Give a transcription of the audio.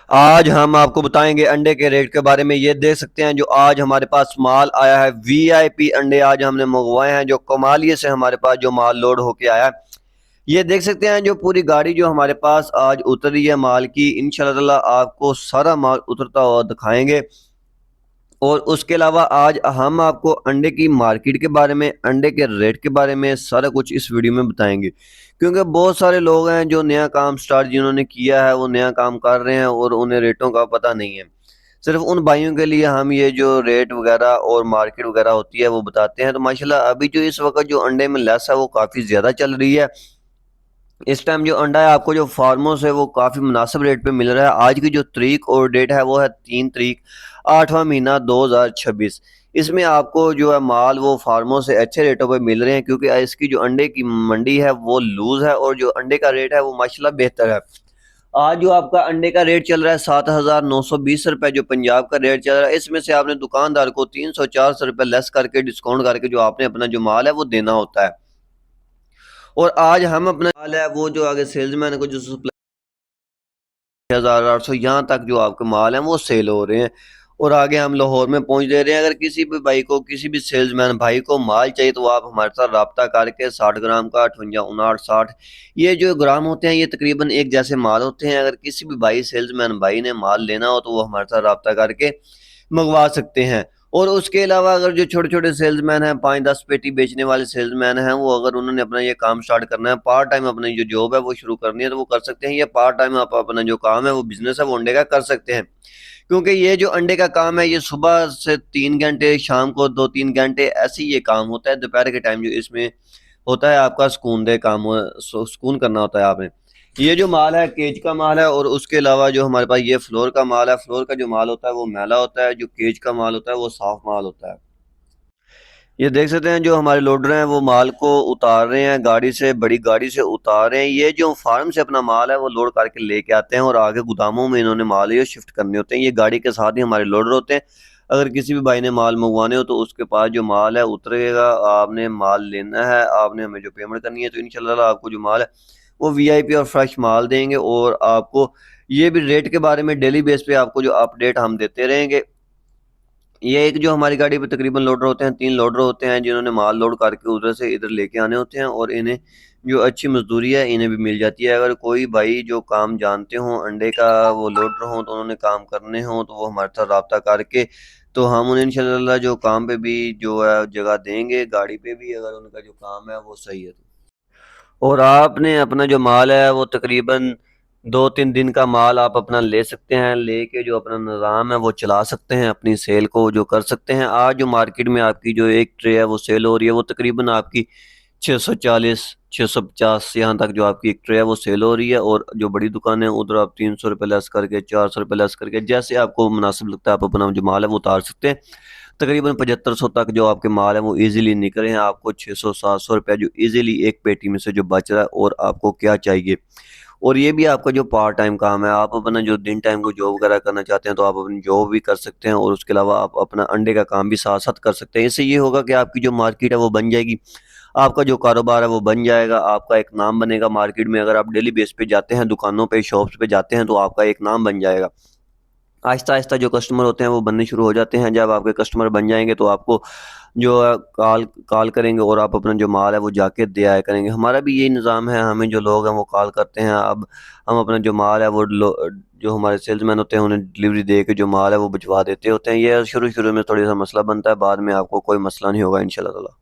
आज हम आपको बताएंगे अंडे के रेट के बारे में। ये देख सकते हैं जो आज हमारे पास माल आया है, वीआईपी अंडे आज हमने मंगवाए हैं, जो कमालिये से हमारे पास जो माल लोड होके आया है। ये देख सकते हैं जो पूरी गाड़ी जो हमारे पास आज उतरी है माल की। इंशाल्लाह आपको सारा माल उतरता हुआ दिखाएंगे। और उसके अलावा आज हम आपको अंडे की मार्केट के बारे में, अंडे के रेट के बारे में सारा कुछ इस वीडियो में बताएंगे। क्योंकि बहुत सारे लोग हैं जो नया काम स्टार्ट जिन्होंने किया है, वो नया काम कर रहे हैं और उन्हें रेटों का पता नहीं है। सिर्फ उन भाइयों के लिए हम ये जो रेट वगैरह और मार्केट वगैरह होती है वो बताते हैं। तो माशाल्लाह अभी जो इस वक्त जो अंडे में लेस है वो काफ़ी ज़्यादा चल रही है। इस टाइम जो अंडा है आपको जो फार्मों से वो काफ़ी मुनासिब रेट पे मिल रहा है। आज की जो तारीख और डेट है वो है 3 तारीख 8वां महीना 2026। इसमें आपको जो है माल वो फार्मों से अच्छे रेटों पे मिल रहे हैं, क्योंकि इसकी जो अंडे की मंडी है वो लूज़ है और जो अंडे का रेट है वो माशाल्लाह बेहतर है। आज जो आपका अंडे का रेट चल रहा है 7,920 रुपये, जो पंजाब का रेट चल रहा है। इसमें से आपने दुकानदार को 300-400 रुपये लेस करके, डिस्काउंट करके जो आपने अपना जो माल है वो देना होता है। और आज हम अपना माल है वो जो आगे सेल्समैन को जो सप्लाई 1,800 यहाँ तक जो आपके माल हैं वो सेल हो रहे हैं। और आगे हम लाहौर में पहुंच दे रहे हैं। अगर किसी भी भाई को, किसी भी सेल्समैन भाई को माल चाहिए तो आप हमारे साथ रब्ता करके 60 ग्राम का 58, 59, 60 ये जो ग्राम होते हैं ये तकरीबन एक जैसे माल होते हैं। अगर किसी भी भाई सेल्समैन भाई ने माल लेना हो तो वो हमारे साथ रब्ता करके मंगवा सकते हैं। और उसके अलावा अगर जो छोटे-छोटे सेल्समैन हैं, 5-10 पेटी बेचने वाले सेल्समैन हैं, वो अगर उन्होंने अपना ये काम स्टार्ट करना है, पार्ट टाइम अपनी जो जॉब है वो शुरू करनी है तो वो कर सकते हैं। या पार्ट टाइम आप अपना जो काम है वो बिज़नेस है वो अंडे का कर सकते हैं। क्योंकि ये जो अंडे का काम है ये सुबह से 3 घंटे, शाम को 2-3 घंटे ऐसे ही ये काम होता है। दोपहर के टाइम जो इसमें होता है आपका सुकूनदेह काम, सुकून करना होता है आपने। ये जो माल है केज का माल है। और उसके अलावा जो हमारे पास ये फ्लोर का माल है। फ्लोर का जो माल होता है वो मैला होता है, जो केज का माल होता है वो साफ माल होता है। ये देख सकते हैं जो हमारे लोडर हैं वो माल को उतार रहे हैं, गाड़ी से, बड़ी गाड़ी से उतार रहे हैं। ये जो फार्म से अपना माल है वो लोड करके लेके आते हैं और आगे गोदामों में इन्होंने माल ये शिफ्ट करने होते हैं। ये गाड़ी के साथ ही हमारे लोडर होते हैं। अगर किसी भी भाई ने माल मंगवाने हो तो उसके पास जो माल है उतरेगा, आपने माल लेना है, आपने हमें जो पेमेंट करनी है, तो इंशाल्लाह आपको जो माल है वो वीआईपी और फ्रेश माल देंगे। और आपको ये भी रेट के बारे में डेली बेस पे आपको जो अपडेट हम देते रहेंगे। ये एक जो हमारी गाड़ी पे तकरीबन लोडर होते हैं, 3 लोडर होते हैं जिन्होंने माल लोड करके उधर से इधर लेके आने होते हैं। और इन्हें जो अच्छी मज़दूरी है इन्हें भी मिल जाती है। अगर कोई भाई जो काम जानते हों अंडे का, वो लोडर हों, तो उन्होंने काम करने हों तो वो हमारे साथ राब्ता करके तो हम उन्हें इंशाल्लाह जो काम पे भी जो है जगह देंगे, गाड़ी पे भी, अगर उनका जो काम है वो सही है तो। और आपने अपना जो माल है वो तकरीबन 2-3 दिन का माल आप अपना ले सकते हैं, लेके जो अपना निज़ाम है वो चला सकते हैं, अपनी सेल को जो कर सकते हैं। आज जो मार्केट में आपकी जो एक ट्रे है वो सेल हो रही है, वो तकरीबन आपकी 640, 650 यहाँ तक जो आपकी एक ट्रे है वो सेल हो रही है। और जो बड़ी दुकान है उधर आप 300 रुपये लेस करके, 400 रुपये लेस करके, जैसे आपको मुनासिब लगता है आप अपना जो माल है वो उतार सकते हैं। तकरीबन 7500 तक जो आपके माल है वो ईजिली निकल रहे हैं। आपको 600-700 रुपये जो ईजिली एक पेटी में से जो बच रहा है, और आपको क्या चाहिए। और ये भी आपका जो पार्ट टाइम काम है, आप अपना जो दिन टाइम को जॉब वगैरह करना चाहते हैं तो आप अपनी जॉब भी कर सकते हैं, और उसके अलावा आप अपना अंडे का काम भी साथ साथ कर सकते हैं। इससे ये होगा कि आपकी जो मार्केट है वो बन जाएगी, आपका जो कारोबार है वो बन जाएगा, आपका एक नाम बनेगा मार्केट में। अगर आप डेली बेस पे जाते हैं, दुकानों पे, शॉप्स पे जाते हैं, तो आपका एक नाम बन जाएगा। आहिस्ता-आहिस्ता जो कस्टमर होते हैं वो बनने शुरू हो जाते हैं। जब आपके कस्टमर बन जाएँगे तो आपको जो है कॉल कॉल करेंगे और आप अपना जो माल है वो जाके दे आया करेंगे। हमारा भी यही निज़ाम है, हमें जो लोग हैं वो कॉल करते हैं। अब हम अपना जो माल है वो जो हमारे सेल्समैन होते हैं उन्हें डिलीवरी दे के जो माल है वो भिजवा देते होते हैं। ये शुरू-शुरू में थोड़ा-सा मसला बनता है, बाद में आपको कोई मसला नहीं होगा इंशाल्लाह ताला।